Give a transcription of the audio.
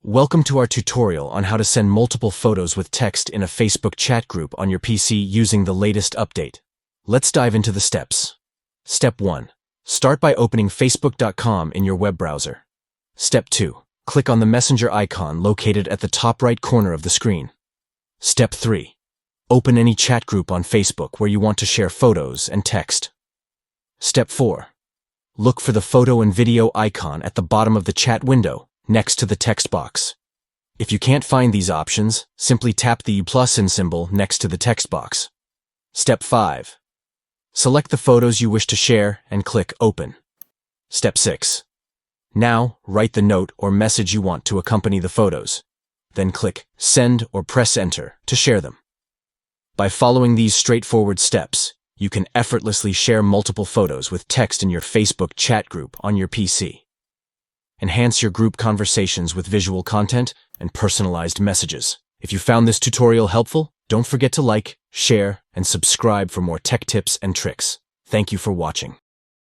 Welcome to our tutorial on how to send multiple photos with text in a Facebook chat group on your PC using the latest update. Let's dive into the steps. Step 1. Start by opening facebook.com in your web browser. Step 2. Click on the messenger icon located at the top right corner of the screen. Step 3. Open any chat group on Facebook where you want to share photos and text. Step 4. Look for the photo and video icon at the bottom of the chat window, next to the text box. If you can't find these options, simply tap the +in symbol next to the text box. Step 5. Select the photos you wish to share and click Open. Step 6. Now, write the note or message you want to accompany the photos. Then click Send or press Enter to share them. By following these straightforward steps, you can effortlessly share multiple photos with text in your Facebook chat group on your PC. Enhance your group conversations with visual content and personalized messages. If you found this tutorial helpful, don't forget to like, share, and subscribe for more tech tips and tricks. Thank you for watching.